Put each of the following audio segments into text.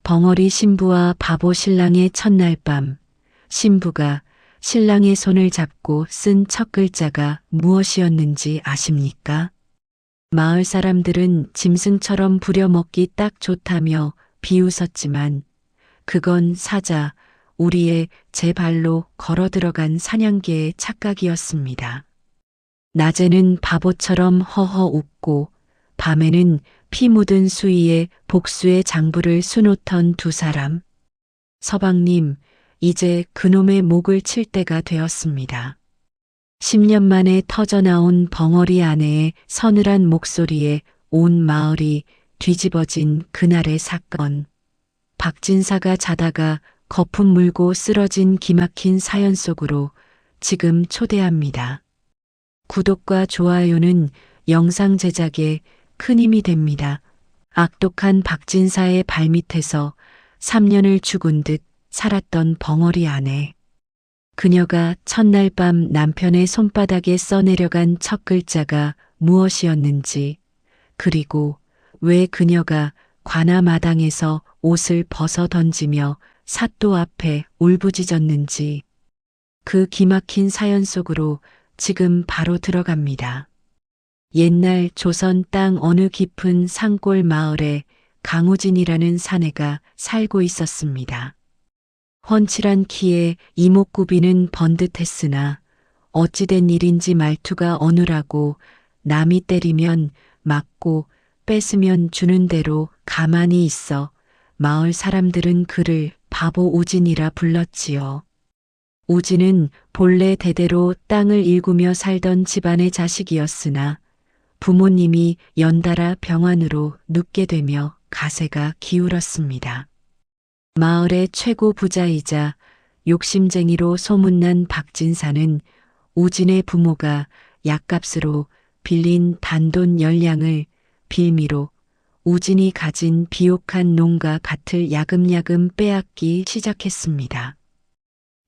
벙어리 신부와 바보 신랑의 첫날 밤, 신부가 신랑의 손을 잡고 쓴 첫 글자가 무엇이었는지 아십니까? 마을 사람들은 짐승처럼 부려먹기 딱 좋다며 비웃었지만 그건 사자, 우리의 제 발로 걸어 들어간 사냥개의 착각이었습니다. 낮에는 바보처럼 허허 웃고 밤에는 피 묻은 수위에 복수의 장부를 수놓던 두 사람. 서방님, 이제 그놈의 목을 칠 때가 되었습니다. 10년 만에 터져나온 벙어리 아내의 서늘한 목소리에 온 마을이 뒤집어진 그날의 사건. 박진사가 자다가 거품 물고 쓰러진 기막힌 사연 속으로 지금 초대합니다. 구독과 좋아요는 영상 제작에 큰 힘이 됩니다. 악독한 박진사의 발밑에서 3년을 죽은 듯 살았던 벙어리 아내. 그녀가 첫날 밤 남편의 손바닥에 써내려간 첫 글자가 무엇이었는지, 그리고 왜 그녀가 관아 마당에서 옷을 벗어 던지며 사또 앞에 울부짖었는지, 그 기막힌 사연 속으로 지금 바로 들어갑니다. 옛날 조선 땅 어느 깊은 산골 마을에 강우진이라는 사내가 살고 있었습니다. 훤칠한 키에 이목구비는 번듯했으나 어찌된 일인지 말투가 어눌하고 남이 때리면 맞고 뺏으면 주는 대로 가만히 있어 마을 사람들은 그를 바보 우진이라 불렀지요. 우진은 본래 대대로 땅을 일구며 살던 집안의 자식이었으나 부모님이 연달아 병환으로 눕게 되며 가세가 기울었습니다. 마을의 최고 부자이자 욕심쟁이로 소문난 박진사는 우진의 부모가 약값으로 빌린 단돈 10량을 빌미로 우진이 가진 비옥한 농가 밭을 야금야금 빼앗기 시작했습니다.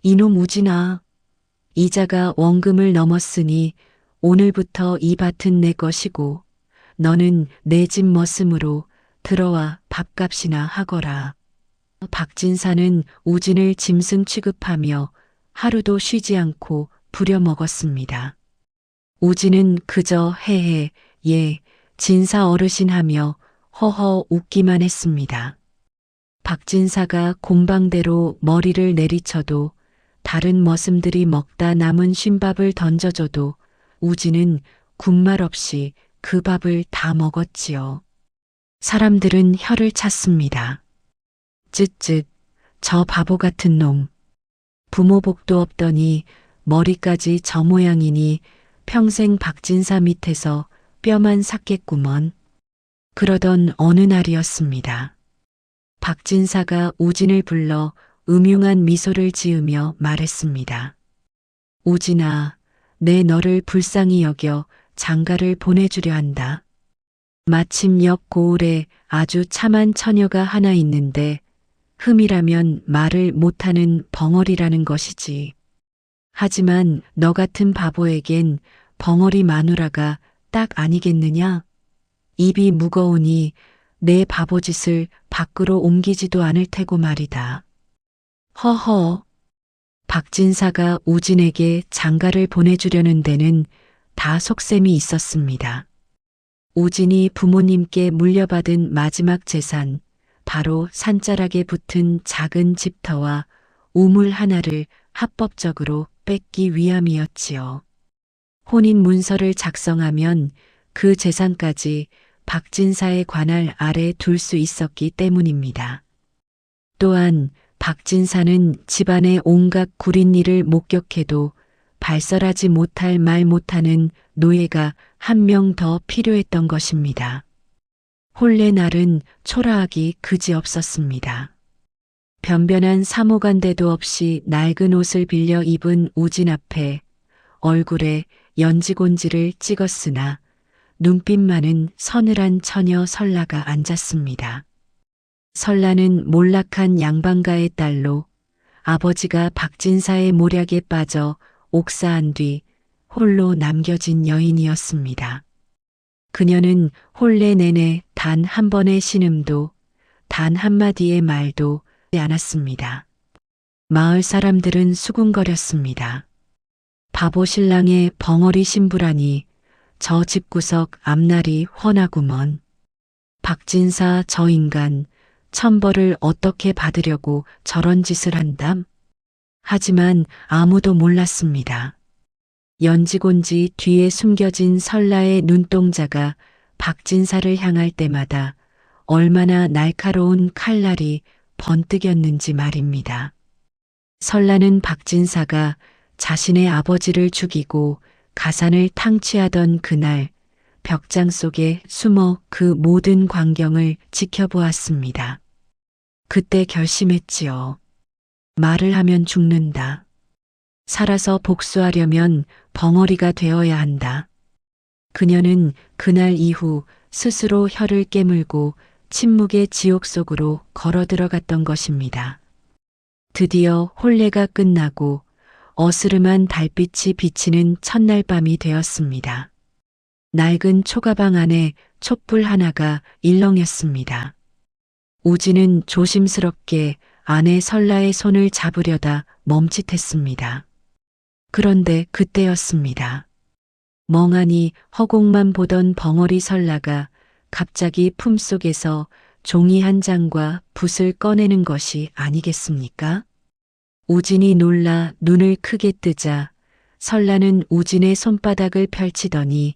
이놈 우진아, 이자가 원금을 넘었으니 오늘부터 이 밭은 내 것이고 너는 내 집 머슴으로 들어와 밥값이나 하거라. 박진사는 우진을 짐승 취급하며 하루도 쉬지 않고 부려먹었습니다. 우진은 그저 헤헤, 예, 진사 어르신 하며 허허 웃기만 했습니다. 박진사가 곰방대로 머리를 내리쳐도 다른 머슴들이 먹다 남은 쉰밥을 던져줘도 우진은 군말 없이 그 밥을 다 먹었지요. 사람들은 혀를 찼습니다. 쯧쯧, 저 바보 같은 놈. 부모 복도 없더니 머리까지 저 모양이니 평생 박진사 밑에서 뼈만 삭겠구먼. 그러던 어느 날이었습니다. 박진사가 우진을 불러 음흉한 미소를 지으며 말했습니다. 우진아, 내 너를 불쌍히 여겨 장가를 보내주려 한다. 마침 옆 고을에 아주 참한 처녀가 하나 있는데 흠이라면 말을 못하는 벙어리라는 것이지. 하지만 너 같은 바보에겐 벙어리 마누라가 딱 아니겠느냐? 입이 무거우니 내 바보짓을 밖으로 옮기지도 않을 테고 말이다. 허허. 박진사가 우진에게 장가를 보내주려는 데는 다 속셈이 있었습니다. 우진이 부모님께 물려받은 마지막 재산, 바로 산자락에 붙은 작은 집터와 우물 하나를 합법적으로 뺏기 위함이었지요. 혼인 문서를 작성하면 그 재산까지 박진사의 관할 아래 둘 수 있었기 때문입니다. 또한 박진사는 집안의 온갖 구린 일을 목격해도 발설하지 못할 말 못하는 노예가 한 명 더 필요했던 것입니다. 혼례 날은 초라하기 그지없었습니다. 변변한 사모간대도 없이 낡은 옷을 빌려 입은 우진 앞에 얼굴에 연지곤지를 찍었으나 눈빛만은 서늘한 처녀 설라가 앉았습니다. 설라는 몰락한 양반가의 딸로 아버지가 박진사의 모략에 빠져 옥사한 뒤 홀로 남겨진 여인이었습니다. 그녀는 혼례 내내 단 한 번의 신음도 단 한마디의 말도 하지 않았습니다. 마을 사람들은 수군거렸습니다. 바보 신랑의 벙어리 신부라니 저 집구석 앞날이 훤하구먼. 박진사 저 인간 천벌을 어떻게 받으려고 저런 짓을 한담? 하지만 아무도 몰랐습니다. 연지곤지 뒤에 숨겨진 설라의 눈동자가 박진사를 향할 때마다 얼마나 날카로운 칼날이 번뜩였는지 말입니다. 설라는 박진사가 자신의 아버지를 죽이고 가산을 탕취하던 그날 벽장 속에 숨어 그 모든 광경을 지켜보았습니다. 그때 결심했지요. 말을 하면 죽는다. 살아서 복수하려면 벙어리가 되어야 한다. 그녀는 그날 이후 스스로 혀를 깨물고 침묵의 지옥 속으로 걸어 들어갔던 것입니다. 드디어 혼례가 끝나고 어스름한 달빛이 비치는 첫날 밤이 되었습니다. 낡은 초가방 안에 촛불 하나가 일렁였습니다. 우진은 조심스럽게 아내 설라의 손을 잡으려다 멈칫했습니다. 그런데 그때였습니다. 멍하니 허공만 보던 벙어리 설라가 갑자기 품속에서 종이 한 장과 붓을 꺼내는 것이 아니겠습니까? 우진이 놀라 눈을 크게 뜨자 설라는 우진의 손바닥을 펼치더니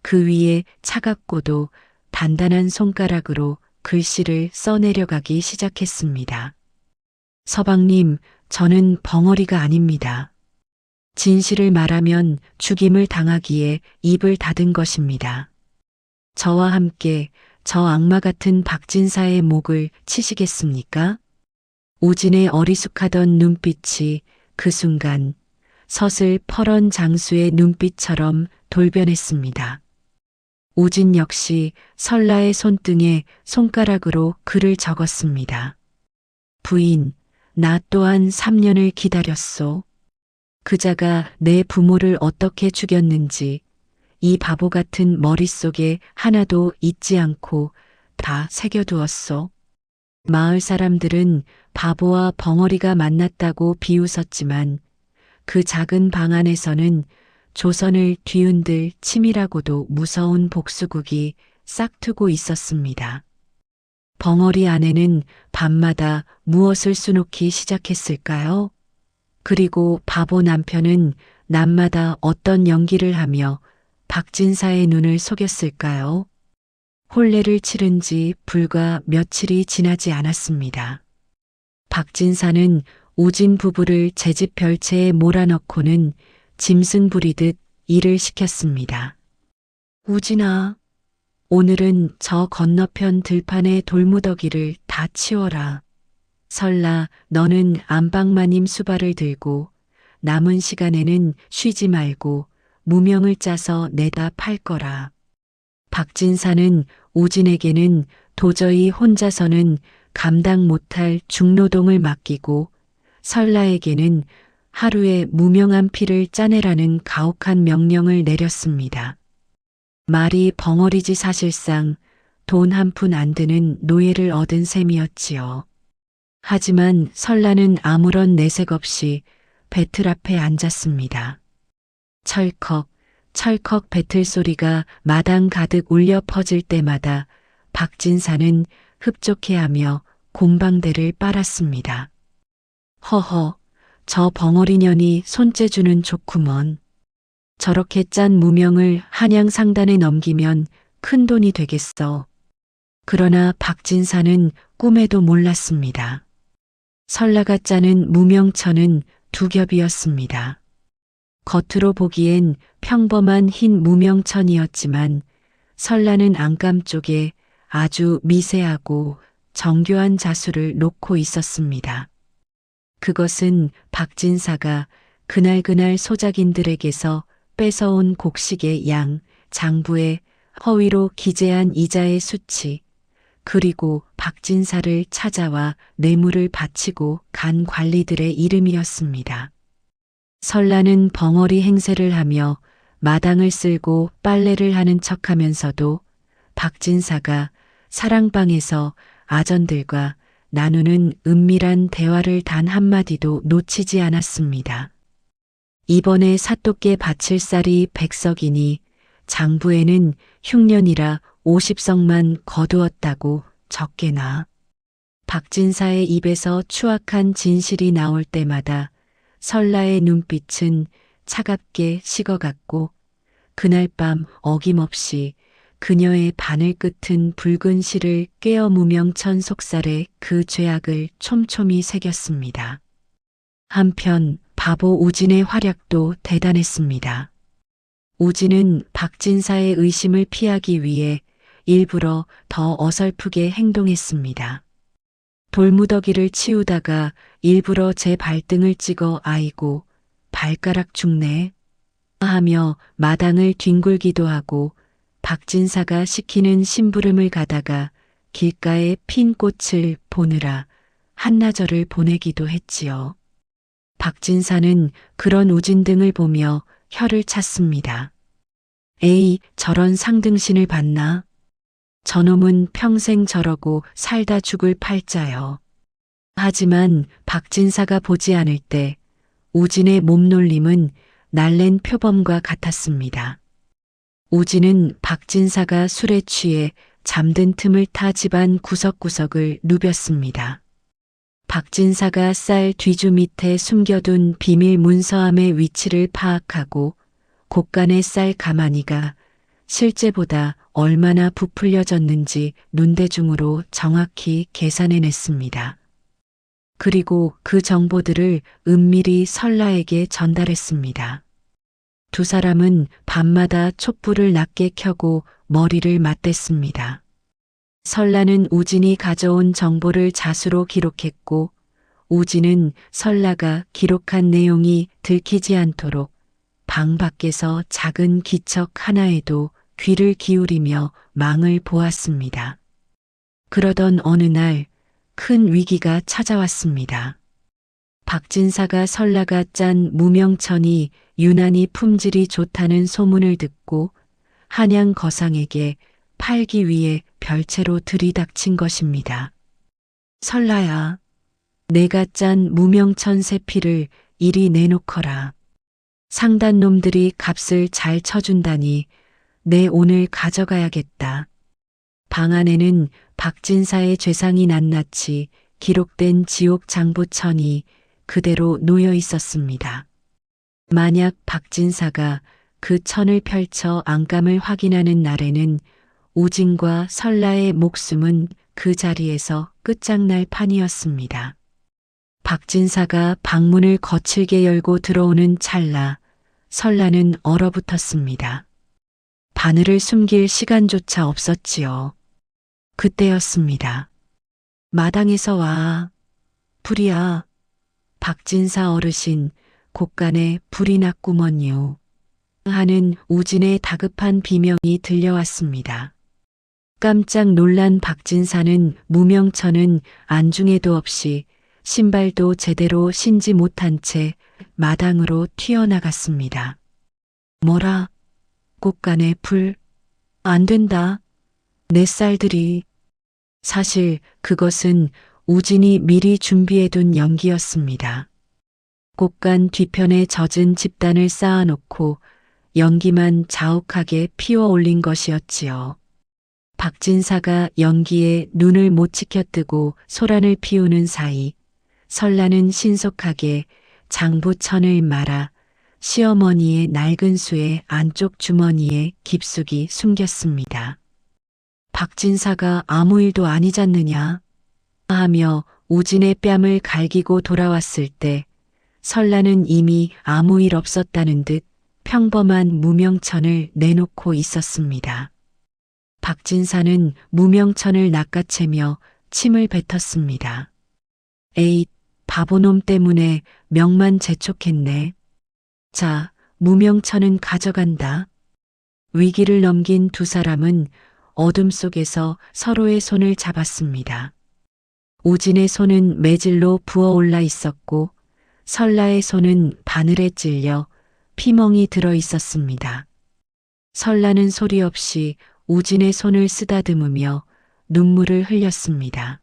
그 위에 차갑고도 단단한 손가락으로 글씨를 써내려가기 시작했습니다. 서방님, 저는 벙어리가 아닙니다. 진실을 말하면 죽임을 당하기에 입을 닫은 것입니다. 저와 함께 저 악마 같은 박진사의 목을 치시겠습니까? 우진의 어리숙하던 눈빛이 그 순간 서슬 퍼런 장수의 눈빛처럼 돌변했습니다. 우진 역시 설라의 손등에 손가락으로 글을 적었습니다. 부인, 나 또한 3년을 기다렸소. 그자가 내 부모를 어떻게 죽였는지 이 바보 같은 머릿속에 하나도 잊지 않고 다 새겨두었소. 마을 사람들은 바보와 벙어리가 만났다고 비웃었지만 그 작은 방 안에서는 조선을 뒤흔들 치밀하고도 무서운 복수국이 싹트고 있었습니다. 벙어리 안에는 밤마다 무엇을 수놓기 시작했을까요? 그리고 바보 남편은 낮마다 어떤 연기를 하며 박진사의 눈을 속였을까요? 혼례를 치른 지 불과 며칠이 지나지 않았습니다. 박진사는 우진 부부를 제집 별채에 몰아넣고는 짐승 부리듯 일을 시켰습니다. 우진아, 오늘은 저 건너편 들판의 돌무더기를 다 치워라. 설라, 너는 안방마님 수발을 들고 남은 시간에는 쉬지 말고 무명을 짜서 내다 팔 거라. 박진사는 우진에게는 도저히 혼자서는 감당 못할 중노동을 맡기고 설라에게는 하루에 무명한 피를 짜내라는 가혹한 명령을 내렸습니다. 말이 벙어리지 사실상 돈 한 푼 안 드는 노예를 얻은 셈이었지요. 하지만 설라는 아무런 내색 없이 배틀 앞에 앉았습니다. 철컥, 철컥 배틀 소리가 마당 가득 울려 퍼질 때마다 박진사는 흡족해하며 곰방대를 빨았습니다. 허허, 저 벙어리년이 손재주는 좋구먼. 저렇게 짠 무명을 한양 상단에 넘기면 큰 돈이 되겠어. 그러나 박진사는 꿈에도 몰랐습니다. 설라가 짜는 무명천은 두 겹이었습니다. 겉으로 보기엔 평범한 흰 무명천이었지만 설라는 안감 쪽에 아주 미세하고 정교한 자수를 놓고 있었습니다. 그것은 박진사가 그날그날 소작인들에게서 뺏어온 곡식의 양, 장부에 허위로 기재한 이자의 수치, 그리고 박진사를 찾아와 뇌물을 바치고 간 관리들의 이름이었습니다. 설라는 벙어리 행세를 하며 마당을 쓸고 빨래를 하는 척하면서도 박진사가 사랑방에서 아전들과 나누는 은밀한 대화를 단 한마디도 놓치지 않았습니다. 이번에 사또께 바칠 쌀이 100석이니 장부에는 흉년이라 50석만 거두었다고 적게나. 박진사의 입에서 추악한 진실이 나올 때마다 설라의 눈빛은 차갑게 식어갔고 그날 밤 어김없이 그녀의 바늘 끝은 붉은 실을 꿰어 무명천 속살에 그 죄악을 촘촘히 새겼습니다. 한편 바보 우진의 활약도 대단했습니다. 우진은 박진사의 의심을 피하기 위해 일부러 더 어설프게 행동했습니다. 돌무더기를 치우다가 일부러 제 발등을 찍어 아이고 발가락 죽네 하며 마당을 뒹굴기도 하고 박진사가 시키는 심부름을 가다가 길가에 핀 꽃을 보느라 한나절을 보내기도 했지요. 박진사는 그런 우진 등을 보며 혀를 찼습니다. 에이, 저런 상등신을 봤나? 저놈은 평생 저러고 살다 죽을 팔자요. 하지만 박진사가 보지 않을 때 우진의 몸놀림은 날랜 표범과 같았습니다. 우진은 박진사가 술에 취해 잠든 틈을 타 집안 구석구석을 누볐습니다. 박진사가 쌀 뒤주 밑에 숨겨둔 비밀 문서함의 위치를 파악하고 곳간의 쌀 가마니가 실제보다 얼마나 부풀려졌는지 눈대중으로 정확히 계산해냈습니다. 그리고 그 정보들을 은밀히 설라에게 전달했습니다. 두 사람은 밤마다 촛불을 낮게 켜고 머리를 맞댔습니다. 설라는 우진이 가져온 정보를 자수로 기록했고 우진은 설라가 기록한 내용이 들키지 않도록 방 밖에서 작은 기척 하나에도 귀를 기울이며 망을 보았습니다. 그러던 어느 날 큰 위기가 찾아왔습니다. 박진사가 설라가 짠 무명천이 유난히 품질이 좋다는 소문을 듣고 한양 거상에게 팔기 위해 별채로 들이닥친 것입니다. 설라야, 내가 짠 무명천 세피를 이리 내놓거라. 상단놈들이 값을 잘 쳐준다니 내 오늘 가져가야겠다. 방 안에는 박진사의 죄상이 낱낱이 기록된 지옥 장부천이 그대로 놓여 있었습니다. 만약 박진사가 그 천을 펼쳐 안감을 확인하는 날에는 우진과 설라의 목숨은 그 자리에서 끝장날 판이었습니다. 박진사가 방문을 거칠게 열고 들어오는 찰나 설라는 얼어붙었습니다. 바늘을 숨길 시간조차 없었지요. 그때였습니다. 마당에서 와. 불이야. 박진사 어르신 곳간에 불이 났구먼요. 하는 우진의 다급한 비명이 들려왔습니다. 깜짝 놀란 박진사는 무명천은 안중에도 없이 신발도 제대로 신지 못한 채 마당으로 튀어나갔습니다. 뭐라? 곳간에 불? 안 된다. 내 쌀들이. 사실 그것은 우진이 미리 준비해둔 연기였습니다. 곳간 뒤편에 젖은 집단을 쌓아놓고 연기만 자욱하게 피워 올린 것이었지요. 박진사가 연기에 눈을 못 치켜뜨고 소란을 피우는 사이 설라는 신속하게 장부천을 말아 시어머니의 낡은 수의 안쪽 주머니에 깊숙이 숨겼습니다. 박진사가 아무 일도 아니잖느냐 하며 우진의 뺨을 갈기고 돌아왔을 때 설라는 이미 아무 일 없었다는 듯 평범한 무명천을 내놓고 있었습니다. 박진사는 무명천을 낚아채며 침을 뱉었습니다. 에이, 바보놈 때문에 명만 재촉했네. 자, 무명천은 가져간다. 위기를 넘긴 두 사람은 어둠 속에서 서로의 손을 잡았습니다. 우진의 손은 매질로 부어올라 있었고 설라의 손은 바늘에 찔려 피멍이 들어 있었습니다. 설라는 소리 없이 우진의 손을 쓰다듬으며 눈물을 흘렸습니다.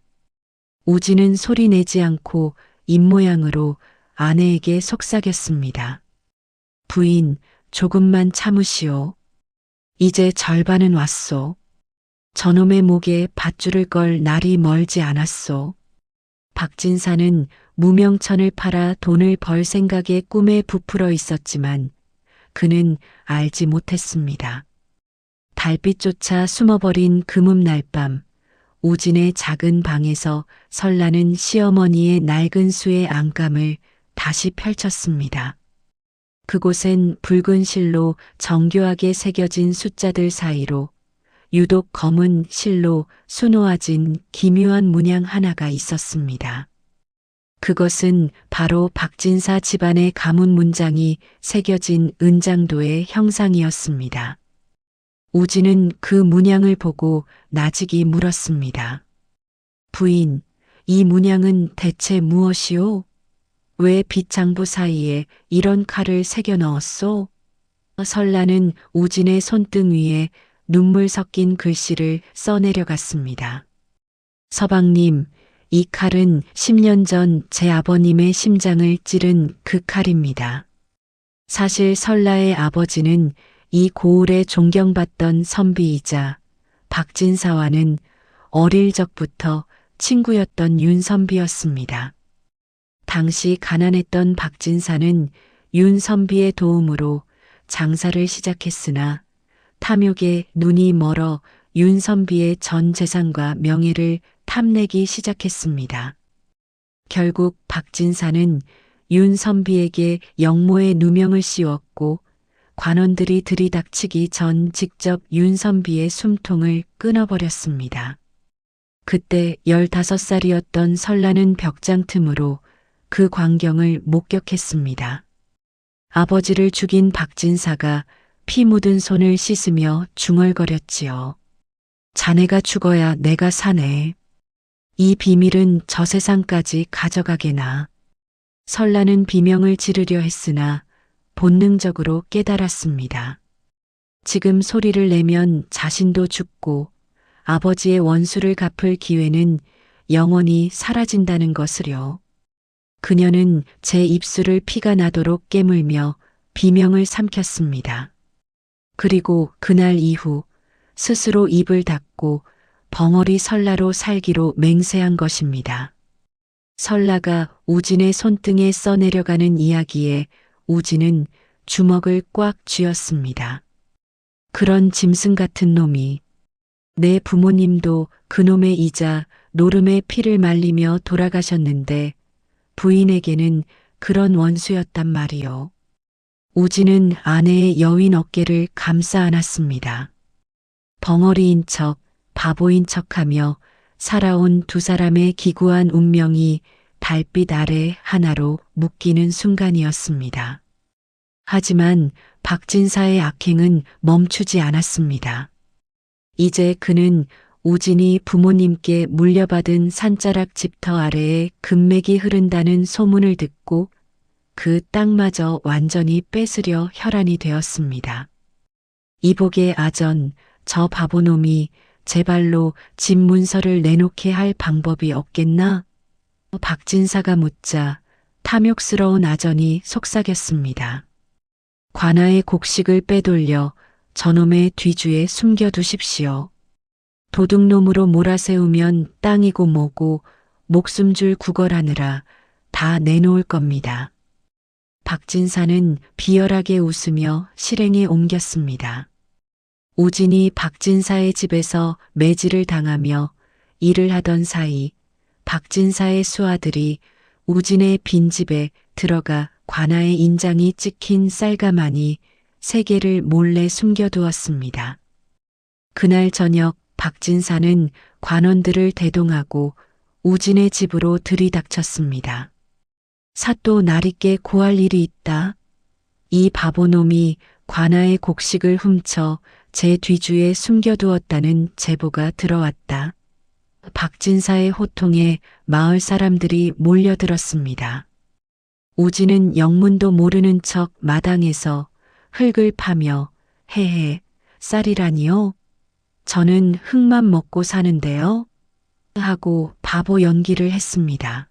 우진은 소리 내지 않고 입모양으로 아내에게 속삭였습니다. 부인, 조금만 참으시오. 이제 절반은 왔소. 저놈의 목에 밧줄을 걸 날이 멀지 않았소. 박진사는 무명천을 팔아 돈을 벌 생각에 꿈에 부풀어 있었지만 그는 알지 못했습니다. 달빛조차 숨어버린 금음날 밤, 우진의 작은 방에서 설라는 시어머니의 낡은 수의 안감을 다시 펼쳤습니다. 그곳엔 붉은 실로 정교하게 새겨진 숫자들 사이로 유독 검은 실로 수놓아진 기묘한 문양 하나가 있었습니다. 그것은 바로 박진사 집안의 가문 문장이 새겨진 은장도의 형상이었습니다. 우진은 그 문양을 보고 나직이 물었습니다. 부인, 이 문양은 대체 무엇이오? 왜 빗장부 사이에 이런 칼을 새겨 넣었소? 설라는 우진의 손등 위에 눈물 섞인 글씨를 써내려갔습니다. 서방님, 이 칼은 10년 전 제 아버님의 심장을 찌른 그 칼입니다. 사실 설라의 아버지는 이 고을에 존경받던 선비이자 박진사와는 어릴 적부터 친구였던 윤선비였습니다. 당시 가난했던 박진사는 윤선비의 도움으로 장사를 시작했으나 탐욕에 눈이 멀어 윤선비의 전 재산과 명예를 탐내기 시작했습니다. 결국 박진사는 윤선비에게 영모의 누명을 씌웠고 관원들이 들이닥치기 전 직접 윤선비의 숨통을 끊어버렸습니다. 그때 15살이었던 설라는 벽장 틈으로 그 광경을 목격했습니다. 아버지를 죽인 박진사가 피 묻은 손을 씻으며 중얼거렸지요. 자네가 죽어야 내가 사네. 이 비밀은 저 세상까지 가져가게나. 설라는 비명을 지르려 했으나 본능적으로 깨달았습니다. 지금 소리를 내면 자신도 죽고 아버지의 원수를 갚을 기회는 영원히 사라진다는 것을요. 그녀는 제 입술을 피가 나도록 깨물며 비명을 삼켰습니다. 그리고 그날 이후 스스로 입을 닫고 벙어리 설라로 살기로 맹세한 것입니다. 설라가 우진의 손등에 써내려가는 이야기에 우진은 주먹을 꽉 쥐었습니다. 그런 짐승 같은 놈이, 내 부모님도 그놈의 이자 노름의 피를 말리며 돌아가셨는데 부인에게는 그런 원수였단 말이요. 우진은 아내의 여윈 어깨를 감싸 안았습니다. 벙어리인 척, 바보인 척하며 살아온 두 사람의 기구한 운명이 달빛 아래 하나로 묶이는 순간이었습니다. 하지만 박진사의 악행은 멈추지 않았습니다. 이제 그는 우진이 부모님께 물려받은 산자락 집터 아래에 금맥이 흐른다는 소문을 듣고 그 땅마저 완전히 뺏으려 혈안이 되었습니다. 이복의 아전, 저 바보놈이 제 발로 집 문서를 내놓게 할 방법이 없겠나? 박진사가 묻자 탐욕스러운 아전이 속삭였습니다. 관아의 곡식을 빼돌려 저놈의 뒤주에 숨겨두십시오. 도둑놈으로 몰아세우면 땅이고 뭐고 목숨줄 구걸하느라 다 내놓을 겁니다. 박진사는 비열하게 웃으며 실행에 옮겼습니다. 우진이 박진사의 집에서 매질을 당하며 일을 하던 사이 박진사의 수아들이 우진의 빈집에 들어가 관아의 인장이 찍힌 쌀가마니 3개를 몰래 숨겨두었습니다. 그날 저녁 박진사는 관원들을 대동하고 우진의 집으로 들이닥쳤습니다. 사또 날있게 고할 일이 있다. 이 바보놈이 관아의 곡식을 훔쳐 제 뒤주에 숨겨두었다는 제보가 들어왔다. 박진사의 호통에 마을 사람들이 몰려들었습니다. 우진은 영문도 모르는 척 마당에서 흙을 파며 헤헤 쌀이라니요? 저는 흙만 먹고 사는데요. 하고 바보 연기를 했습니다.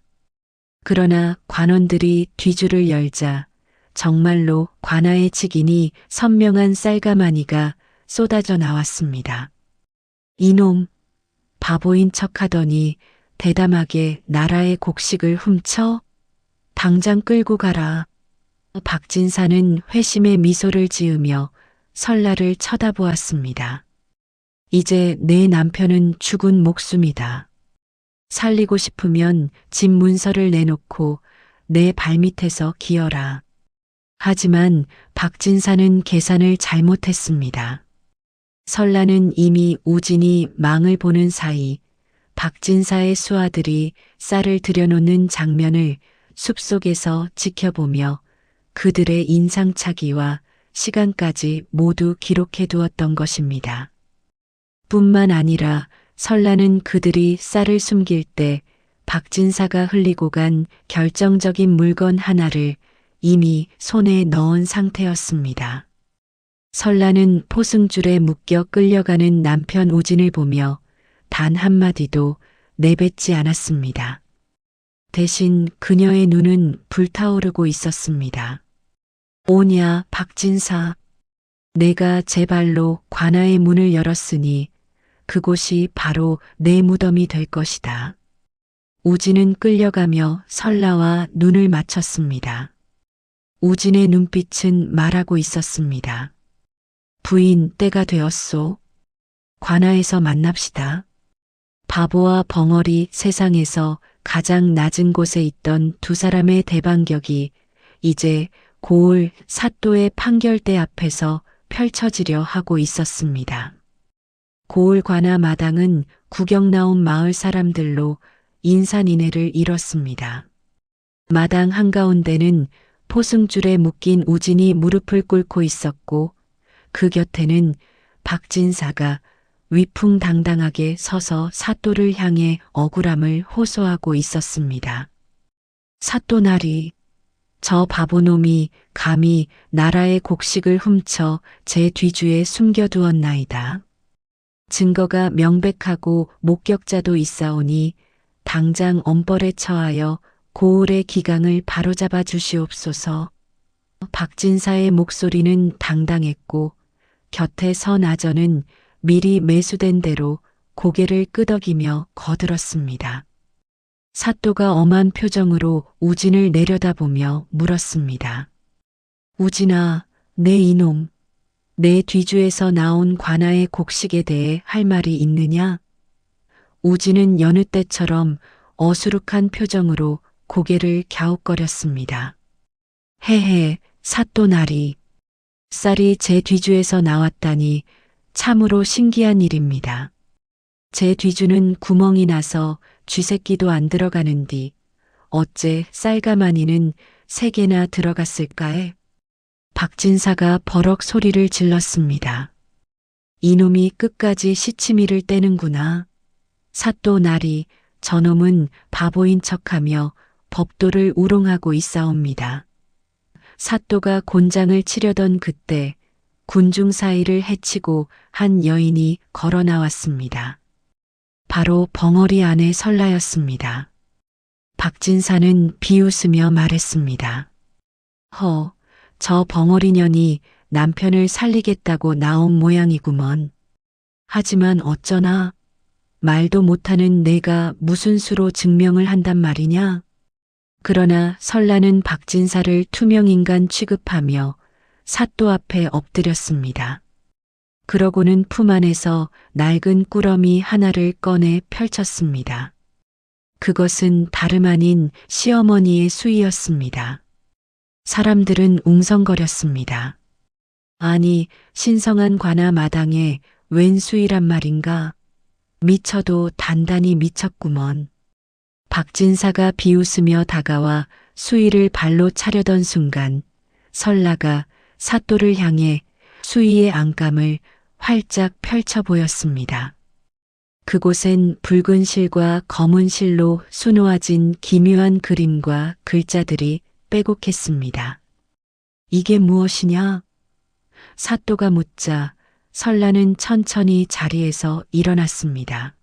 그러나 관원들이 뒤줄을 열자 정말로 관아의 직인이 선명한 쌀가마니가 쏟아져 나왔습니다. 이놈, 바보인 척하더니 대담하게 나라의 곡식을 훔쳐? 당장 끌고 가라. 박진사는 회심의 미소를 지으며 설라를 쳐다보았습니다. 이제 내 남편은 죽은 목숨이다. 살리고 싶으면 집 문서를 내놓고 내 발밑에서 기어라. 하지만 박진사는 계산을 잘못했습니다. 설라는 이미 우진이 망을 보는 사이 박진사의 수하들이 쌀을 들여놓는 장면을 숲속에서 지켜보며 그들의 인상착의와 시간까지 모두 기록해 두었던 것입니다. 뿐만 아니라 설라는 그들이 쌀을 숨길 때 박진사가 흘리고 간 결정적인 물건 하나를 이미 손에 넣은 상태였습니다. 설라는 포승줄에 묶여 끌려가는 남편 우진을 보며 단 한마디도 내뱉지 않았습니다. 대신 그녀의 눈은 불타오르고 있었습니다. 오냐, 박진사. 내가 제 발로 관아의 문을 열었으니 그곳이 바로 내 무덤이 될 것이다. 우진은 끌려가며 설라와 눈을 맞췄습니다. 우진의 눈빛은 말하고 있었습니다. 부인, 때가 되었소. 관아에서 만납시다. 바보와 벙어리 세상에서 가장 낮은 곳에 있던 두 사람의 대반격이 이제 고을 사또의 판결대 앞에서 펼쳐지려 하고 있었습니다. 고을 관아 마당은 구경 나온 마을 사람들로 인산인해를 이뤘습니다. 마당 한가운데는 포승줄에 묶인 우진이 무릎을 꿇고 있었고 그 곁에는 박진사가 위풍당당하게 서서 사또를 향해 억울함을 호소하고 있었습니다. 사또나리, 저 바보놈이 감히 나라의 곡식을 훔쳐 제 뒤주에 숨겨두었나이다. 증거가 명백하고 목격자도 있사오니 당장 엄벌에 처하여 고을의 기강을 바로잡아 주시옵소서. 박진사의 목소리는 당당했고 곁에 선 아전은 미리 매수된 대로 고개를 끄덕이며 거들었습니다. 사또가 엄한 표정으로 우진을 내려다보며 물었습니다. 우진아, 내 이놈, 내 뒤주에서 나온 관아의 곡식에 대해 할 말이 있느냐? 우진은 여느 때처럼 어수룩한 표정으로 고개를 갸웃거렸습니다. 헤헤, 사또나리. 쌀이 제 뒤주에서 나왔다니 참으로 신기한 일입니다. 제 뒤주는 구멍이 나서 쥐새끼도 안 들어가는디 어째 쌀가마니는 3개나 들어갔을까에? 박진사가 버럭 소리를 질렀습니다. 이놈이 끝까지 시치미를 떼는구나. 사또나리, 저놈은 바보인 척하며 법도를 우롱하고 있사옵니다. 사또가 곤장을 치려던 그때 군중 사이를 헤치고 한 여인이 걸어 나왔습니다. 바로 벙어리 안의 설라였습니다. 박진사는 비웃으며 말했습니다. 저 벙어리년이 남편을 살리겠다고 나온 모양이구먼. 하지만 어쩌나 말도 못하는 내가 무슨 수로 증명을 한단 말이냐? 그러나 설라는 박진사를 투명인간 취급하며 사또 앞에 엎드렸습니다. 그러고는 품 안에서 낡은 꾸러미 하나를 꺼내 펼쳤습니다. 그것은 다름 아닌 시어머니의 수이였습니다. 사람들은 웅성거렸습니다. 아니, 신성한 관아 마당에 웬 수이란 말인가? 미쳐도 단단히 미쳤구먼. 박진사가 비웃으며 다가와 수이를 발로 차려던 순간 설라가 사또를 향해 수이의 안감을 활짝 펼쳐 보였습니다. 그곳엔 붉은 실과 검은 실로 수놓아진 기묘한 그림과 글자들이 빼곡했습니다. 이게 무엇이냐? 사또가 묻자 설라는 천천히 자리에서 일어났습니다.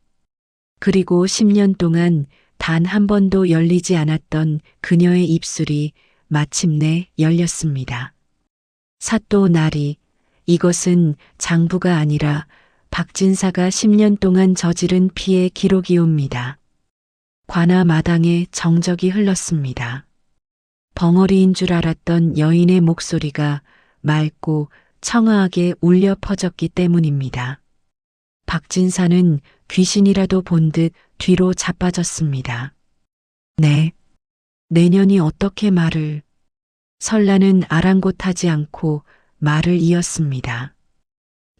그리고 10년 동안 단 한 번도 열리지 않았던 그녀의 입술이 마침내 열렸습니다. 사또 나리, 이것은 장부가 아니라 박진사가 10년 동안 저지른 피의 기록이옵니다. 관아 마당에 정적이 흘렀습니다. 벙어리인 줄 알았던 여인의 목소리가 맑고 청아하게 울려 퍼졌기 때문입니다. 박진사는 귀신이라도 본 듯 뒤로 자빠졌습니다. 네. 내년이 어떻게 말을. 설라는 아랑곳하지 않고 말을 이었습니다.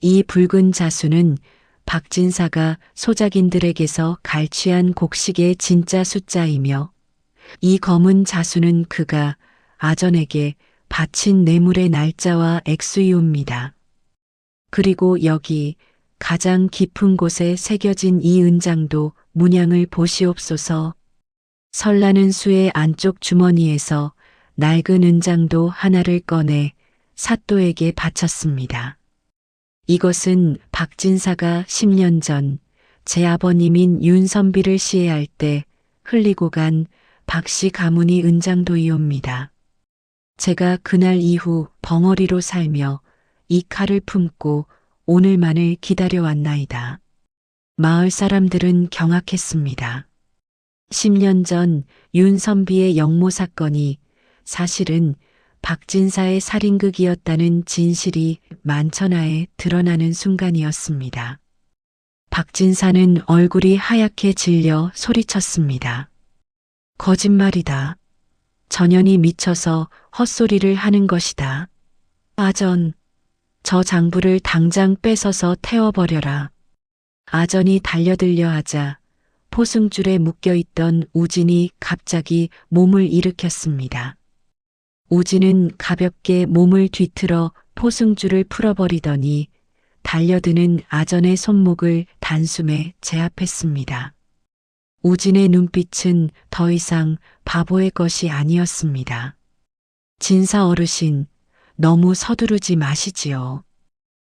이 붉은 자수는 박진사가 소작인들에게서 갈취한 곡식의 진짜 숫자이며 이 검은 자수는 그가 아전에게 바친 뇌물의 날짜와 액수이옵니다. 그리고 여기 가장 깊은 곳에 새겨진 이 은장도 문양을 보시옵소서. 설라는 수의 안쪽 주머니에서 낡은 은장도 하나를 꺼내 사또에게 바쳤습니다. 이것은 박진사가 10년 전 제 아버님인 윤선비를 시해할 때 흘리고 간 박씨 가문이 은장도이옵니다. 제가 그날 이후 벙어리로 살며 이 칼을 품고 오늘만을 기다려왔나이다. 마을 사람들은 경악했습니다. 10년 전 윤선비의 영모 사건이 사실은 박진사의 살인극이었다는 진실이 만천하에 드러나는 순간이었습니다. 박진사는 얼굴이 하얗게 질려 소리쳤습니다. 거짓말이다. 전현이 미쳐서 헛소리를 하는 것이다. 아전, 저 장부를 당장 뺏어서 태워버려라. 아전이 달려들려 하자 포승줄에 묶여있던 우진이 갑자기 몸을 일으켰습니다. 우진은 가볍게 몸을 뒤틀어 포승줄을 풀어버리더니 달려드는 아전의 손목을 단숨에 제압했습니다. 우진의 눈빛은 더 이상 바보의 것이 아니었습니다. 진사 어르신, 너무 서두르지 마시지요.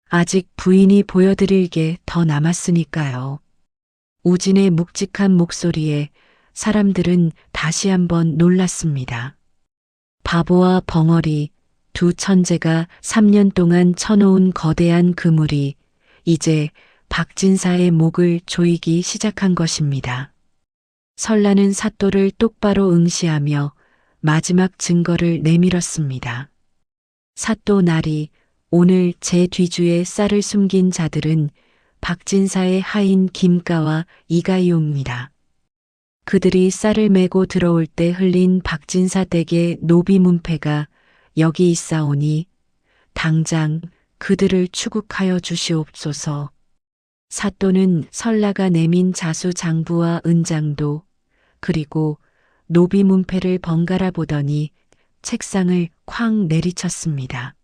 아직 부인이 보여드릴 게 더 남았으니까요. 우진의 묵직한 목소리에 사람들은 다시 한번 놀랐습니다. 바보와 벙어리, 두 천재가 3년 동안 쳐놓은 거대한 그물이 이제 박진사의 목을 조이기 시작한 것입니다. 설라는 사또를 똑바로 응시하며 마지막 증거를 내밀었습니다. 사또 나리, 오늘 제 뒤주에 쌀을 숨긴 자들은 박진사의 하인 김가와 이가이옵니다. 그들이 쌀을 메고 들어올 때 흘린 박진사 댁의 노비 문패가 여기 있사오니 당장 그들을 추국하여 주시옵소서. 사또는 설라가 내민 자수 장부와 은장도 그리고 노비 문패를 번갈아 보더니 책상을 쾅 내리쳤습니다.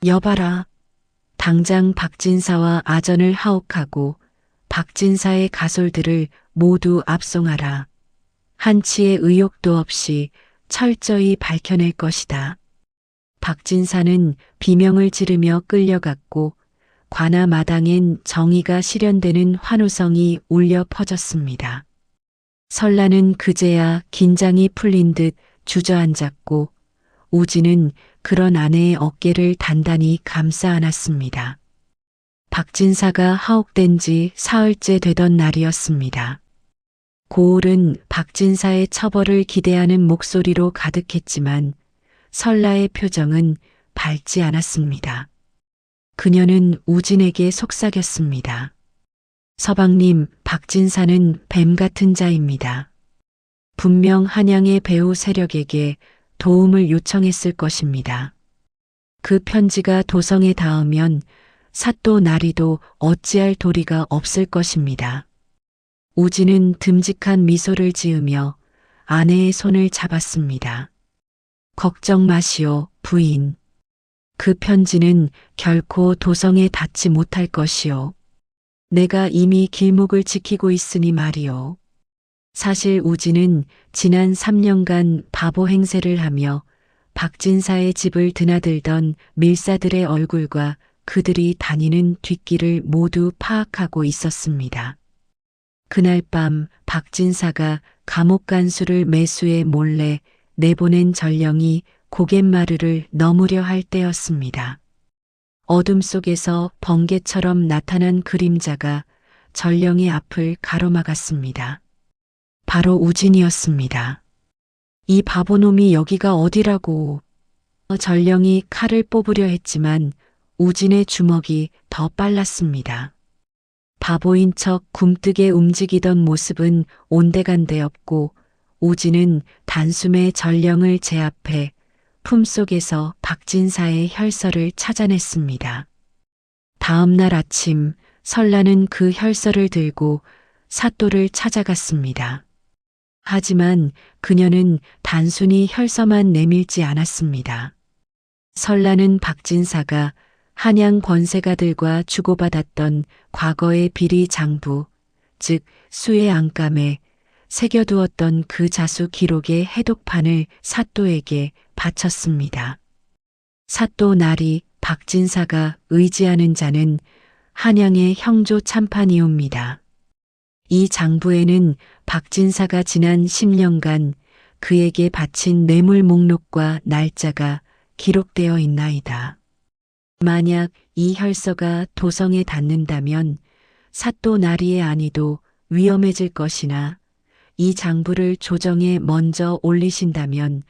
여봐라. 당장 박진사와 아전을 하옥하고 박진사의 가솔들을 모두 압송하라. 한치의 의혹도 없이 철저히 밝혀낼 것이다. 박진사는 비명을 지르며 끌려갔고 관아 마당엔 정의가 실현되는 환호성이 울려 퍼졌습니다. 설라는 그제야 긴장이 풀린 듯 주저앉았고 우진은 그런 아내의 어깨를 단단히 감싸 안았습니다. 박진사가 하옥된 지 사흘째 되던 날이었습니다. 고을은 박진사의 처벌을 기대하는 목소리로 가득했지만 설라의 표정은 밝지 않았습니다. 그녀는 우진에게 속삭였습니다. 서방님, 박진사는 뱀 같은 자입니다. 분명 한양의 배후 세력에게 도움을 요청했을 것입니다. 그 편지가 도성에 닿으면 사또 나리도 어찌할 도리가 없을 것입니다. 우진은 듬직한 미소를 지으며 아내의 손을 잡았습니다. 걱정 마시오, 부인. 그 편지는 결코 도성에 닿지 못할 것이오. 내가 이미 길목을 지키고 있으니 말이오. 사실 우진은 지난 3년간 바보 행세를 하며 박진사의 집을 드나들던 밀사들의 얼굴과 그들이 다니는 뒷길을 모두 파악하고 있었습니다. 그날 밤 박진사가 감옥 간수를 매수해 몰래 내보낸 전령이 고갯마루를 넘으려 할 때였습니다. 어둠 속에서 번개처럼 나타난 그림자가 전령의 앞을 가로막았습니다. 바로 우진이었습니다. 이 바보놈이 여기가 어디라고. 전령이 칼을 뽑으려 했지만 우진의 주먹이 더 빨랐습니다. 바보인 척 굼뜨게 움직이던 모습은 온데간데 없고 우진은 단숨에 전령을 제압해 품속에서 박진사의 혈서를 찾아냈습니다. 다음 날 아침 설라는 그 혈서를 들고 사또를 찾아갔습니다. 하지만 그녀는 단순히 혈서만 내밀지 않았습니다. 설라는 박진사가 한양 권세가들과 주고받았던 과거의 비리 장부, 즉 수의 안감에 새겨두었던 그 자수 기록의 해독판을 사또에게 바쳤습니다. 사또 나리 박진사가 의지하는 자는 한양의 형조 참판이옵니다. 이 장부에는 박진사가 지난 10년간 그에게 바친 뇌물 목록과 날짜가 기록되어 있나이다. 만약 이 혈서가 도성에 닿는다면 사또 나리의 안위도 위험해질 것이나 이 장부를 조정에 먼저 올리신다면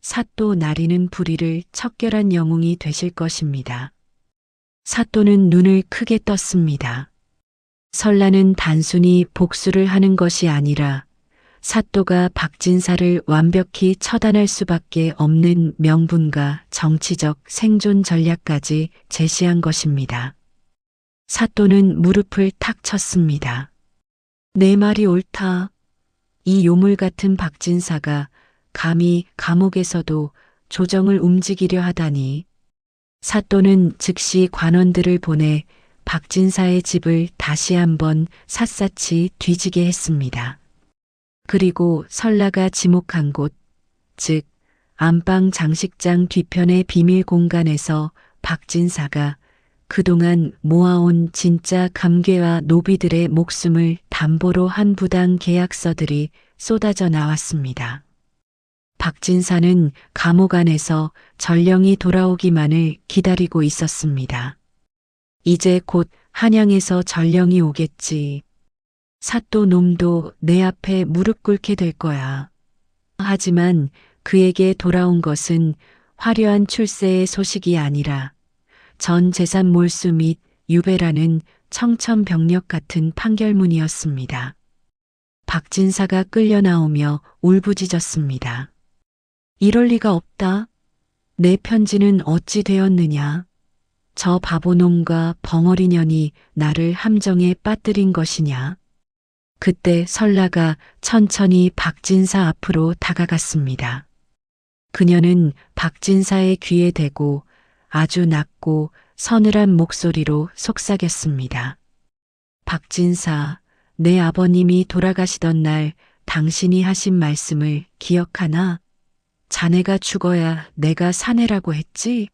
사또 나리는 불의를 척결한 영웅이 되실 것입니다. 사또는 눈을 크게 떴습니다. 설라는 단순히 복수를 하는 것이 아니라 사또가 박진사를 완벽히 처단할 수밖에 없는 명분과 정치적 생존 전략까지 제시한 것입니다. 사또는 무릎을 탁 쳤습니다. 내 말이 옳다. 이 요물 같은 박진사가 감히 감옥에서도 조정을 움직이려 하다니. 사또는 즉시 관원들을 보내 박진사의 집을 다시 한번 샅샅이 뒤지게 했습니다. 그리고 설라가 지목한 곳, 즉 안방 장식장 뒤편의 비밀 공간에서 박진사가 그동안 모아온 진짜 감괴와 노비들의 목숨을 담보로 한 부당 계약서들이 쏟아져 나왔습니다. 박진사는 감옥 안에서 전령이 돌아오기만을 기다리고 있었습니다. 이제 곧 한양에서 전령이 오겠지. 사또 놈도 내 앞에 무릎 꿇게 될 거야. 하지만 그에게 돌아온 것은 화려한 출세의 소식이 아니라 전 재산 몰수 및 유배라는 청천벽력 같은 판결문이었습니다. 박진사가 끌려 나오며 울부짖었습니다. 이럴 리가 없다. 내 편지는 어찌 되었느냐. 저 바보놈과 벙어리년이 나를 함정에 빠뜨린 것이냐. 그때 설라가 천천히 박진사 앞으로 다가갔습니다. 그녀는 박진사의 귀에 대고 아주 낮고 서늘한 목소리로 속삭였습니다. 박진사, 내 아버님이 돌아가시던 날 당신이 하신 말씀을 기억하나? 자네가 죽어야 내가 사내라고 했지?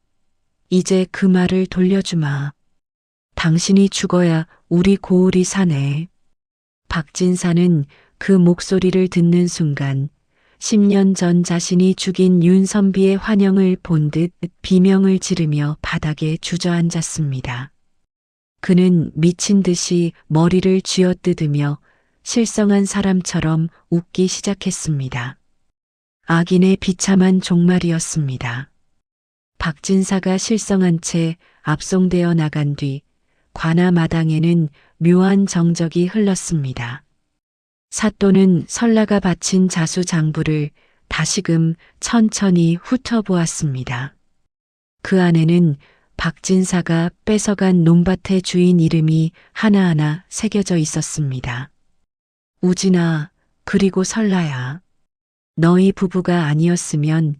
이제 그 말을 돌려주마. 당신이 죽어야 우리 고을이 사네. 박진사는 그 목소리를 듣는 순간 10년 전 자신이 죽인 윤선비의 환영을 본 듯 비명을 지르며 바닥에 주저앉았습니다. 그는 미친 듯이 머리를 쥐어뜯으며 실성한 사람처럼 웃기 시작했습니다. 악인의 비참한 종말이었습니다. 박진사가 실성한 채 압송되어 나간 뒤 관아 마당에는 묘한 정적이 흘렀습니다. 사또는 설라가 바친 자수 장부를 다시금 천천히 훑어보았습니다. 그 안에는 박진사가 뺏어간 논밭의 주인 이름이 하나하나 새겨져 있었습니다. 우진아, 그리고 설라야. 너희 부부가 아니었으면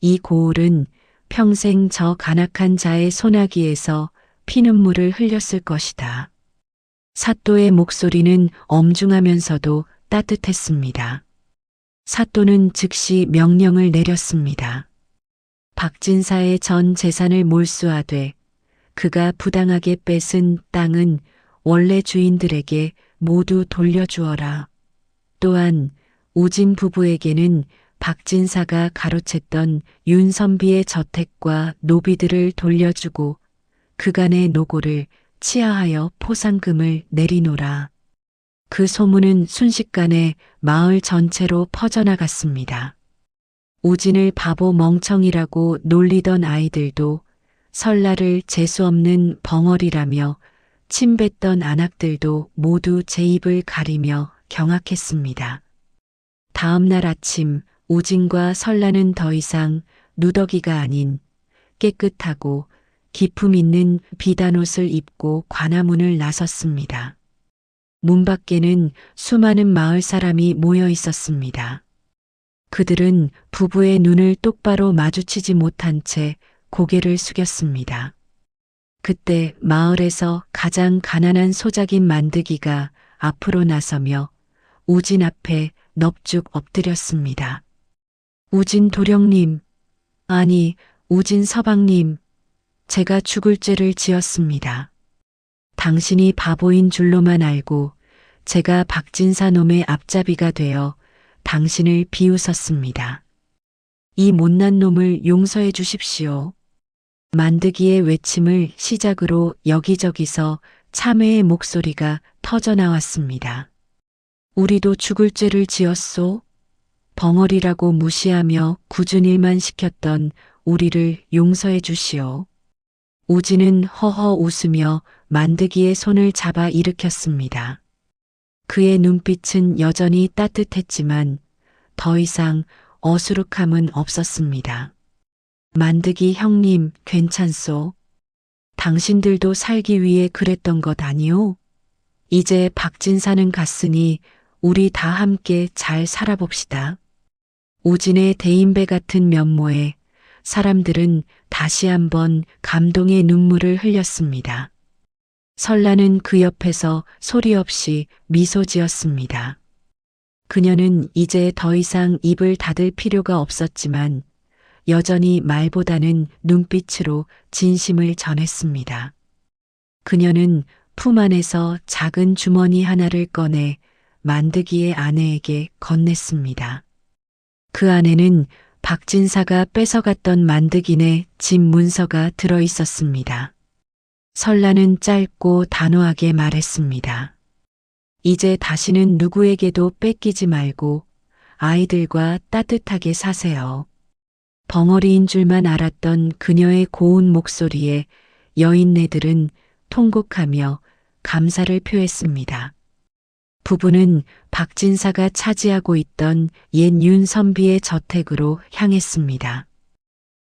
이 고을은 평생 저 간악한 자의 소나기에서 피눈물을 흘렸을 것이다. 사또의 목소리는 엄중하면서도 따뜻했습니다. 사또는 즉시 명령을 내렸습니다. 박진사의 전 재산을 몰수하되 그가 부당하게 뺏은 땅은 원래 주인들에게 모두 돌려주어라. 또한 우진 부부에게는 박진사가 가로챘던 윤선비의 저택과 노비들을 돌려주고 그간의 노고를 치하하여 포상금을 내리노라. 그 소문은 순식간에 마을 전체로 퍼져나갔습니다. 우진을 바보 멍청이라고 놀리던 아이들도 설날을 재수없는 벙어리라며 침뱉던 안악들도 모두 제 입을 가리며 경악했습니다. 다음 날 아침 우진과 설라는 더 이상 누더기가 아닌 깨끗하고 기품 있는 비단옷을 입고 관아문을 나섰습니다. 문 밖에는 수많은 마을 사람이 모여 있었습니다. 그들은 부부의 눈을 똑바로 마주치지 못한 채 고개를 숙였습니다. 그때 마을에서 가장 가난한 소작인 만드기가 앞으로 나서며 우진 앞에 넙죽 엎드렸습니다. 우진 도령님, 아니 우진 서방님, 제가 죽을 죄를 지었습니다. 당신이 바보인 줄로만 알고 제가 박진사 놈의 앞잡이가 되어 당신을 비웃었습니다. 이 못난 놈을 용서해 주십시오. 만드기의 외침을 시작으로 여기저기서 참회의 목소리가 터져나왔습니다. 우리도 죽을 죄를 지었소? 벙어리라고 무시하며 굳은 일만 시켰던 우리를 용서해 주시오. 우진은 허허 웃으며 만드기의 손을 잡아 일으켰습니다. 그의 눈빛은 여전히 따뜻했지만 더 이상 어수룩함은 없었습니다. 만드기 형님, 괜찮소? 당신들도 살기 위해 그랬던 것 아니오? 이제 박진사는 갔으니 우리 다 함께 잘 살아봅시다. 우진의 대인배 같은 면모에 사람들은 다시 한번 감동의 눈물을 흘렸습니다. 설라는 그 옆에서 소리 없이 미소 지었습니다. 그녀는 이제 더 이상 입을 닫을 필요가 없었지만 여전히 말보다는 눈빛으로 진심을 전했습니다. 그녀는 품 안에서 작은 주머니 하나를 꺼내 만드기의 아내에게 건넸습니다. 그 안에는 박진사가 뺏어갔던 만드기네 집 문서가 들어 있었습니다. 설라는 짧고 단호하게 말했습니다. 이제 다시는 누구에게도 뺏기지 말고 아이들과 따뜻하게 사세요. 벙어리인 줄만 알았던 그녀의 고운 목소리에 여인네들은 통곡하며 감사를 표했습니다. 부부는 박진사가 차지하고 있던 옛 윤선비의 저택으로 향했습니다.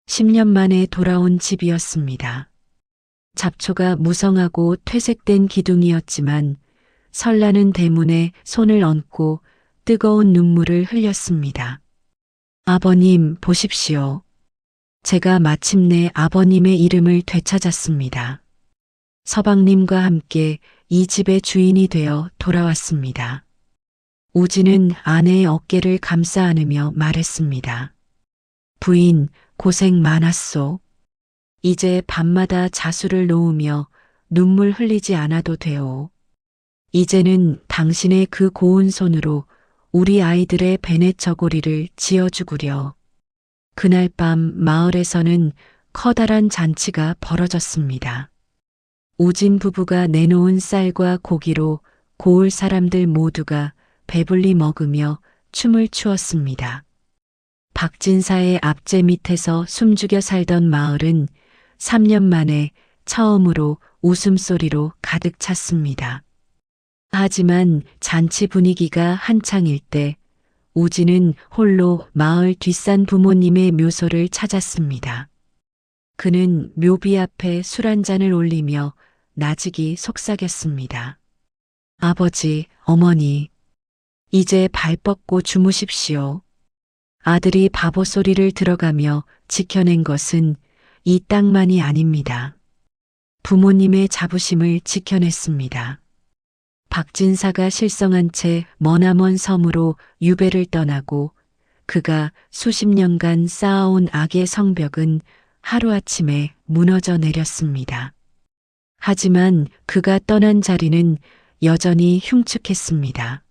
10년 만에 돌아온 집이었습니다. 잡초가 무성하고 퇴색된 기둥이었지만 설라는 대문에 손을 얹고 뜨거운 눈물을 흘렸습니다. 아버님, 보십시오. 제가 마침내 아버님의 이름을 되찾았습니다. 서방님과 함께 이 집의 주인이 되어 돌아왔습니다. 우진은 아내의 어깨를 감싸 안으며 말했습니다. 부인, 고생 많았소. 이제 밤마다 자수를 놓으며 눈물 흘리지 않아도 돼요. 이제는 당신의 그 고운 손으로 우리 아이들의 베넷 저고리를 지어주구려. 그날 밤 마을에서는 커다란 잔치가 벌어졌습니다. 우진 부부가 내놓은 쌀과 고기로 고을 사람들 모두가 배불리 먹으며 춤을 추었습니다. 박진사의 앞제 밑에서 숨죽여 살던 마을은 3년 만에 처음으로 웃음소리로 가득 찼습니다. 하지만 잔치 분위기가 한창일 때 우진은 홀로 마을 뒷산 부모님의 묘소를 찾았습니다. 그는 묘비 앞에 술 한 잔을 올리며 나직이 속삭였습니다. 아버지, 어머니, 이제 발 뻗고 주무십시오. 아들이 바보 소리를 들어가며 지켜낸 것은 이 땅만이 아닙니다. 부모님의 자부심을 지켜냈습니다. 박진사가 실성한 채 머나먼 섬으로 유배를 떠나고 그가 수십 년간 쌓아온 악의 성벽은 하루아침에 무너져 내렸습니다. 하지만 그가 떠난 자리는 여전히 흉측했습니다.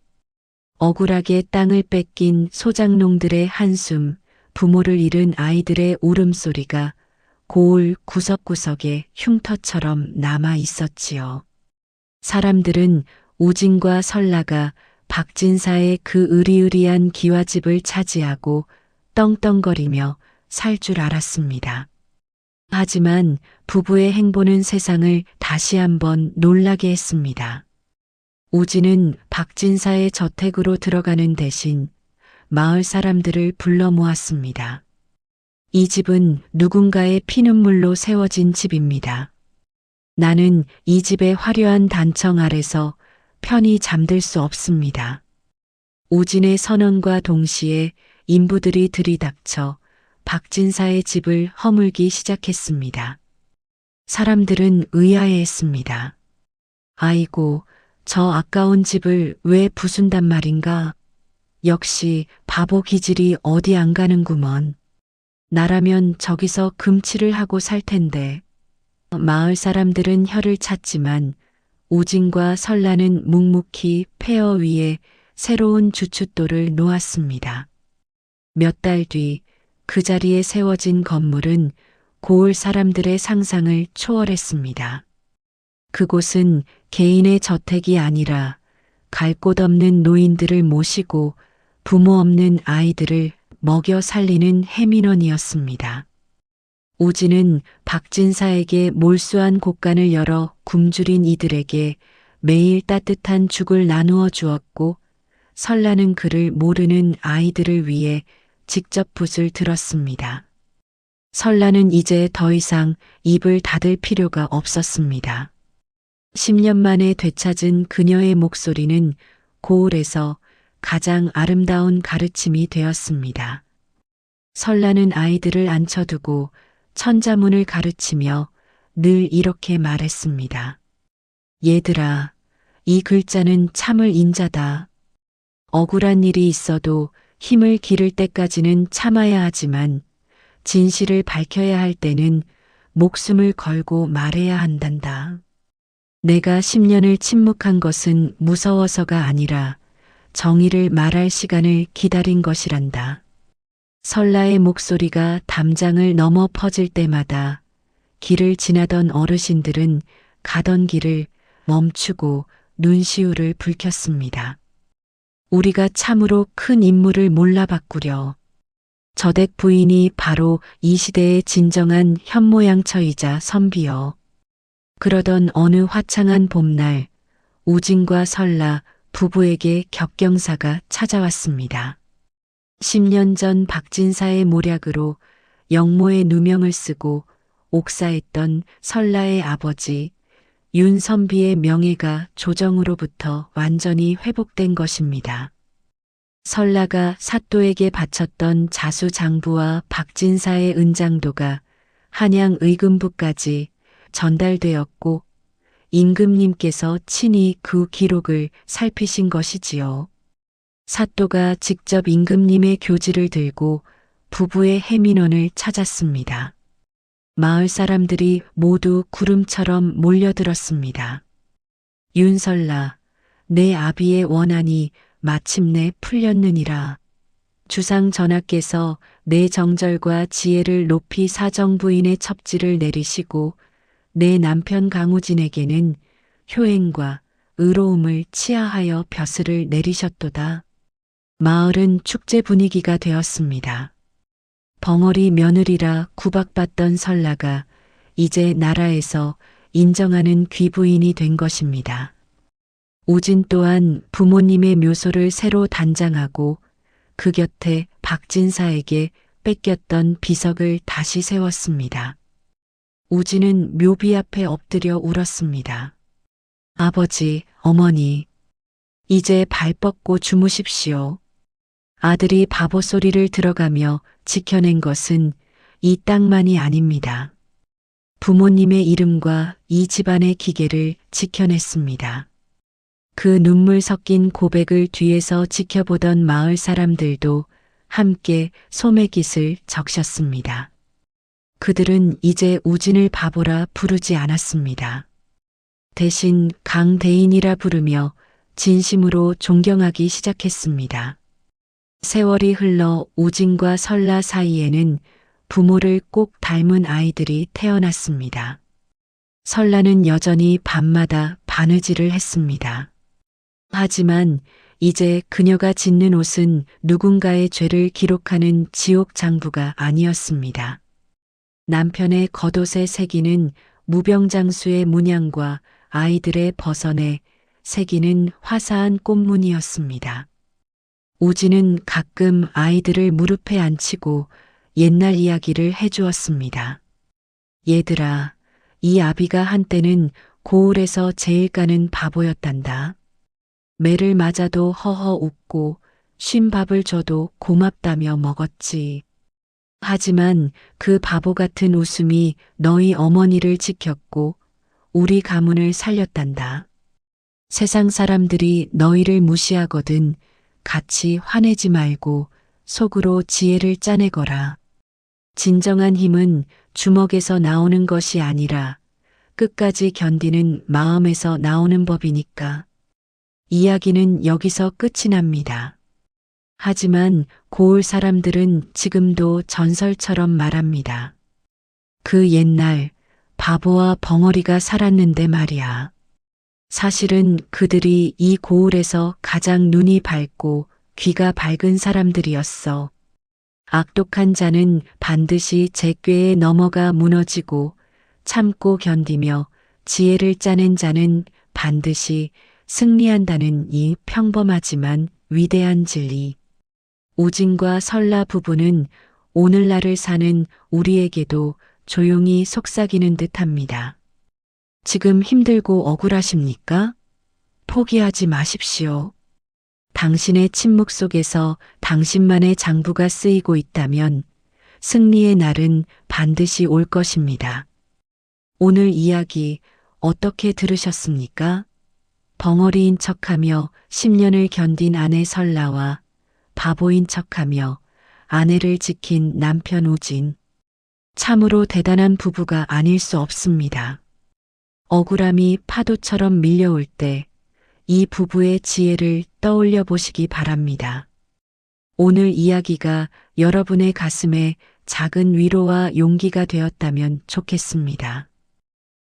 억울하게 땅을 뺏긴 소작농들의 한숨, 부모를 잃은 아이들의 울음소리가 고을 구석구석에 흉터처럼 남아 있었지요. 사람들은 우진과 설라가 박진사의 그 으리으리한 기와집을 차지하고 떵떵거리며 살 줄 알았습니다. 하지만 부부의 행보는 세상을 다시 한번 놀라게 했습니다. 우진은 박진사의 저택으로 들어가는 대신 마을 사람들을 불러 모았습니다. 이 집은 누군가의 피눈물로 세워진 집입니다. 나는 이 집의 화려한 단청 아래서 편히 잠들 수 없습니다. 우진의 선언과 동시에 인부들이 들이닥쳐 박진사의 집을 허물기 시작했습니다. 사람들은 의아해했습니다. 아이고, 저 아까운 집을 왜 부순단 말인가? 역시 바보 기질이 어디 안 가는구먼. 나라면 저기서 금치를 하고 살 텐데. 마을 사람들은 혀를 찼지만 우진과 설라는 묵묵히 폐허 위에 새로운 주춧돌을 놓았습니다. 몇 달 뒤 그 자리에 세워진 건물은 고을 사람들의 상상을 초월했습니다. 그곳은 개인의 저택이 아니라 갈 곳 없는 노인들을 모시고 부모 없는 아이들을 먹여 살리는 해민원이었습니다. 우진은 박진사에게 몰수한 곳간을 열어 굶주린 이들에게 매일 따뜻한 죽을 나누어 주었고 설라는 그를 모르는 아이들을 위해 직접 붓을 들었습니다. 설라는 이제 더 이상 입을 닫을 필요가 없었습니다. 10년 만에 되찾은 그녀의 목소리는 고을에서 가장 아름다운 가르침이 되었습니다. 설라는 아이들을 앉혀두고 천자문을 가르치며 늘 이렇게 말했습니다. 얘들아, 이 글자는 참을 인자다. 억울한 일이 있어도 힘을 기를 때까지는 참아야 하지만 진실을 밝혀야 할 때는 목숨을 걸고 말해야 한단다. 내가 10년을 침묵한 것은 무서워서가 아니라 정의를 말할 시간을 기다린 것이란다. 설라의 목소리가 담장을 넘어 퍼질 때마다 길을 지나던 어르신들은 가던 길을 멈추고 눈시울을 붉혔습니다. 우리가 참으로 큰 인물을 몰라봤구려. 저댁 부인이 바로 이 시대의 진정한 현모양처이자 선비여. 그러던 어느 화창한 봄날 우진과 설라 부부에게 격경사가 찾아왔습니다. 10년 전 박진사의 모략으로 영모의 누명을 쓰고 옥사했던 설라의 아버지 윤선비의 명예가 조정으로부터 완전히 회복된 것입니다. 설라가 사또에게 바쳤던 자수장부와 박진사의 은장도가 한양 의금부까지 전달되었고 임금님께서 친히 그 기록을 살피신 것이지요. 사또가 직접 임금님의 교지를 들고 부부의 해민원을 찾았습니다. 마을 사람들이 모두 구름처럼 몰려들었습니다. 윤설라, 내 아비의 원한이 마침내 풀렸느니라. 주상 전하께서 내 정절과 지혜를 높이 사정부인의 첩지를 내리시고 내 남편 강우진에게는 효행과 의로움을 치하하여 벼슬을 내리셨도다. 마을은 축제 분위기가 되었습니다. 벙어리 며느리라 구박받던 설라가 이제 나라에서 인정하는 귀부인이 된 것입니다. 우진 또한 부모님의 묘소를 새로 단장하고 그 곁에 박진사에게 뺏겼던 비석을 다시 세웠습니다. 우진은 묘비 앞에 엎드려 울었습니다. 아버지, 어머니, 이제 발 뻗고 주무십시오. 아들이 바보 소리를 들어가며 지켜낸 것은 이 땅만이 아닙니다. 부모님의 이름과 이 집안의 기계를 지켜냈습니다. 그 눈물 섞인 고백을 뒤에서 지켜보던 마을 사람들도 함께 소매깃을 적셨습니다. 그들은 이제 우진을 바보라 부르지 않았습니다. 대신 강대인이라 부르며 진심으로 존경하기 시작했습니다. 세월이 흘러 우진과 설라 사이에는 부모를 꼭 닮은 아이들이 태어났습니다. 설라는 여전히 밤마다 바느질을 했습니다. 하지만 이제 그녀가 짓는 옷은 누군가의 죄를 기록하는 지옥 장부가 아니었습니다. 남편의 겉옷에 새기는 무병장수의 문양과 아이들의 버선에 새기는 화사한 꽃무늬였습니다. 우진은 가끔 아이들을 무릎에 앉히고 옛날 이야기를 해주었습니다. 얘들아, 이 아비가 한때는 고을에서 제일 까는 바보였단다. 매를 맞아도 허허 웃고 쉰 밥을 줘도 고맙다며 먹었지. 하지만 그 바보 같은 웃음이 너희 어머니를 지켰고 우리 가문을 살렸단다. 세상 사람들이 너희를 무시하거든 같이 화내지 말고 속으로 지혜를 짜내거라. 진정한 힘은 주먹에서 나오는 것이 아니라 끝까지 견디는 마음에서 나오는 법이니까. 이야기는 여기서 끝이 납니다. 하지만 고을 사람들은 지금도 전설처럼 말합니다. 그 옛날 바보와 벙어리가 살았는데 말이야. 사실은 그들이 이 고을에서 가장 눈이 밝고 귀가 밝은 사람들이었어. 악독한 자는 반드시 제 꾀에 넘어가 무너지고 참고 견디며 지혜를 짜낸 자는 반드시 승리한다는 이 평범하지만 위대한 진리. 우진과 설라 부부는 오늘날을 사는 우리에게도 조용히 속삭이는 듯합니다. 지금 힘들고 억울하십니까? 포기하지 마십시오. 당신의 침묵 속에서 당신만의 장부가 쓰이고 있다면 승리의 날은 반드시 올 것입니다. 오늘 이야기 어떻게 들으셨습니까? 벙어리인 척하며 10년을 견딘 아내 설라와 바보인 척하며 아내를 지킨 남편 우진. 참으로 대단한 부부가 아닐 수 없습니다. 억울함이 파도처럼 밀려올 때 이 부부의 지혜를 떠올려 보시기 바랍니다. 오늘 이야기가 여러분의 가슴에 작은 위로와 용기가 되었다면 좋겠습니다.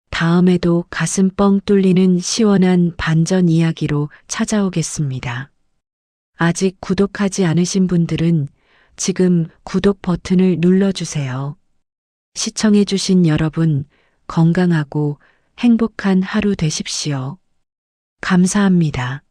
다음에도 가슴 뻥 뚫리는 시원한 반전 이야기로 찾아오겠습니다. 아직 구독하지 않으신 분들은 지금 구독 버튼을 눌러주세요. 시청해주신 여러분, 건강하고 행복한 하루 되십시오. 감사합니다.